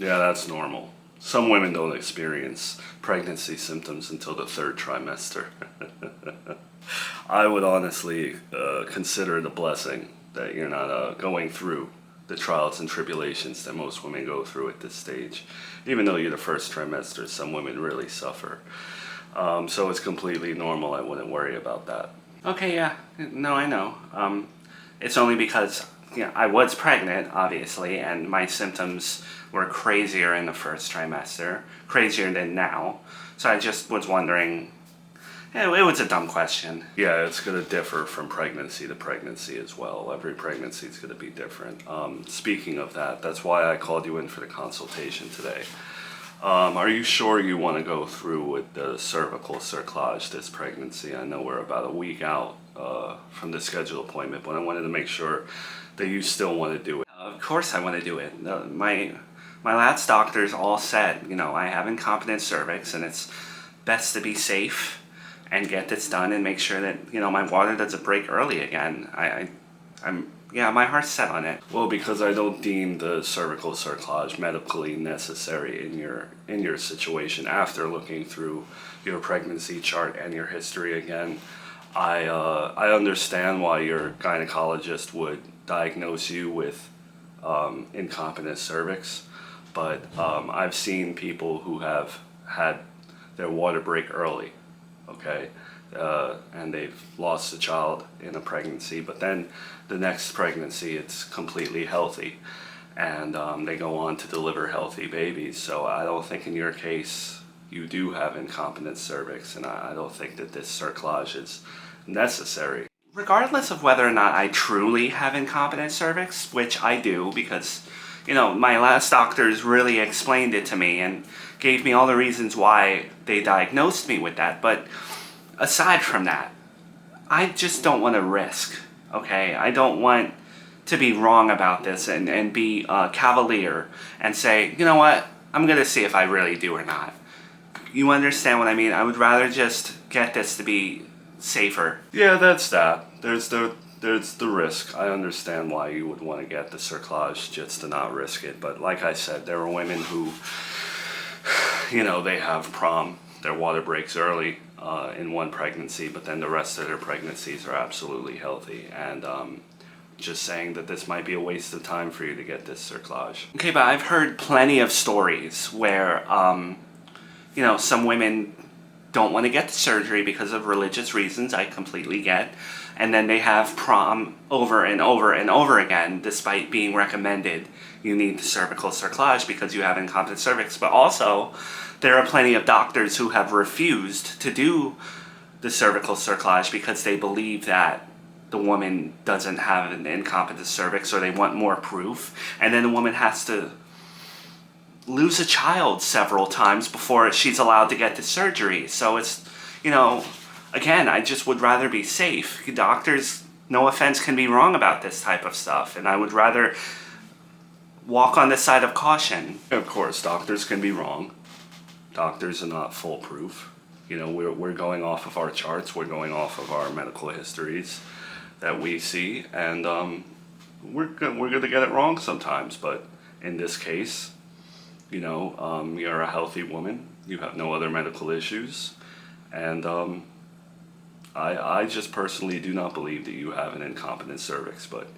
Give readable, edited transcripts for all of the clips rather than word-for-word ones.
Yeah, that's normal. Some women don't experience pregnancy symptoms until the third trimester. I would honestly consider it a blessing that you're not going through the trials and tribulations that most women go through at this stage. Even though you're the first trimester, some women really suffer. So it's completely normal. I wouldn't worry about that. Okay, yeah. No, I know. It's only because I was pregnant, obviously, and my symptoms were crazier in the first trimester, crazier than now. So I just was wondering. It was a dumb question. Yeah, it's going to differ from pregnancy to pregnancy as well. Every pregnancy is going to be different. Speaking of that, that's why I called you in for the consultation today. Are you sure you want to go through with the cervical cerclage this pregnancy? I know we're about a week out from the scheduled appointment, but I wanted to make sure that you still want to do it. Of course I want to do it. My last doctors all said, I have incompetent cervix and it's best to be safe and get this done and make sure that, my water doesn't break early again. My heart's set on it. Well, because I don't deem the cervical cerclage medically necessary in your situation. After looking through your pregnancy chart and your history again, I understand why your gynecologist would diagnose you with incompetent cervix, but I've seen people who have had their water break early, okay? And they've lost a child in a pregnancy, but then the next pregnancy it's completely healthy, and they go on to deliver healthy babies. So I don't think in your case you do have incompetent cervix, and I don't think that this cerclage is necessary. Regardless of whether or not I truly have incompetent cervix, which I do because, my last doctors really explained it to me and gave me all the reasons why they diagnosed me with that, but aside from that, I just don't want to risk, okay? I don't want to be wrong about this and be cavalier and say, you know what, I'm going to see if I really do or not. You understand what I mean? I would rather just get this to be safer. Yeah, that's that. There's the risk. I understand why you would want to get the cerclage just to not risk it. But like I said, there are women who, they have their water breaks early in one pregnancy, but then the rest of their pregnancies are absolutely healthy. And just saying that this might be a waste of time for you to get this cerclage. Okay, but I've heard plenty of stories where, some women don't want to get the surgery because of religious reasons. I completely get. And then they have prom over and over and over again, despite being recommended you need the cervical cerclage because you have incompetent cervix. But also, there are plenty of doctors who have refused to do the cervical cerclage because they believe that the woman doesn't have an incompetent cervix, or they want more proof. And then the woman has to lose a child several times before she's allowed to get the surgery. So it's, again, I just would rather be safe. Doctors, no offense, can be wrong about this type of stuff, and I would rather walk on the side of caution. Of course, doctors can be wrong. Doctors are not foolproof. We're going off of our charts, we're going off of our medical histories that we see, and we're going to get it wrong sometimes, but in this case, you're a healthy woman, you have no other medical issues, and I just personally do not believe that you have an incompetent cervix, but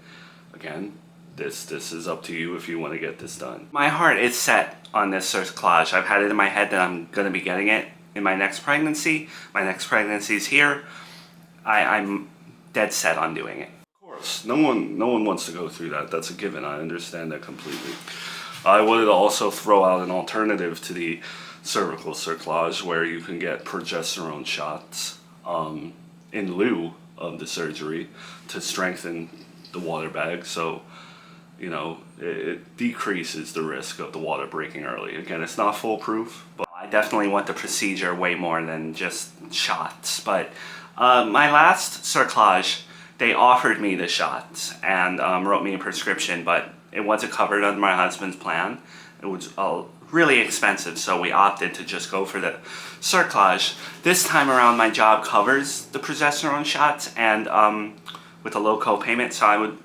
again, this is up to you if you want to get this done. My heart is set on this cerclage. I've had it in my head that I'm going to be getting it in my next pregnancy. My next pregnancy is here. I'm dead set on doing it. Of course, no one wants to go through that. That's a given. I understand that completely. I would also throw out an alternative to the cervical cerclage where you can get progesterone shots in lieu of the surgery to strengthen the water bag. So, it decreases the risk of the water breaking early. Again, it's not foolproof, but I definitely want the procedure way more than just shots. But my last cerclage, they offered me the shots and wrote me a prescription, but it wasn't covered under my husband's plan. It was really expensive, so we opted to just go for the cerclage. This time around, my job covers the progesterone shots and with a low co-payment, so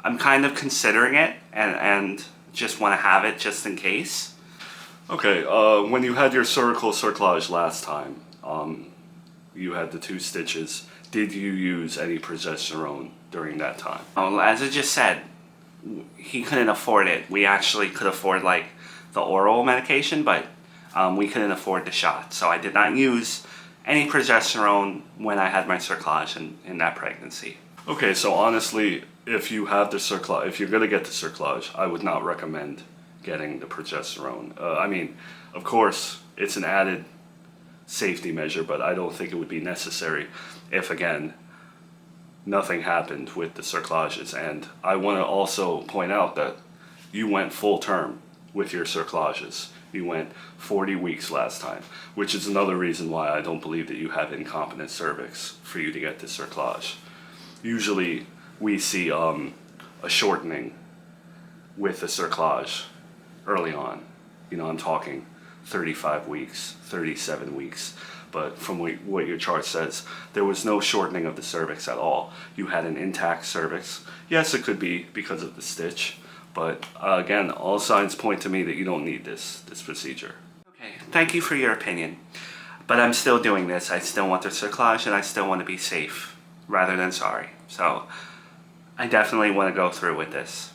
I'm kind of considering it and just want to have it just in case. Okay, when you had your cervical cerclage last time, you had the 2 stitches. Did you use any progesterone during that time? As I just said, he couldn't afford it. We actually could afford like the oral medication, but we couldn't afford the shot. So I did not use any progesterone when I had my cerclage in that pregnancy. Okay, so honestly, if you have the cerclage, if you're gonna get the cerclage, I would not recommend getting the progesterone. I mean, of course, it's an added safety measure, but I don't think it would be necessary if, again, nothing happened with the cerclages. And I want to also point out that you went full term with your cerclages. You went 40 weeks last time, which is another reason why I don't believe that you have incompetent cervix for you to get the cerclage. Usually we see a shortening with the cerclage early on. You know, I'm talking 35 weeks, 37 weeks. But from what your chart says, there was no shortening of the cervix at all. You had an intact cervix. Yes, it could be because of the stitch, but again, all signs point to me that you don't need this procedure. Okay, thank you for your opinion. But I'm still doing this. I still want the cerclage and I still want to be safe rather than sorry. So I definitely want to go through with this.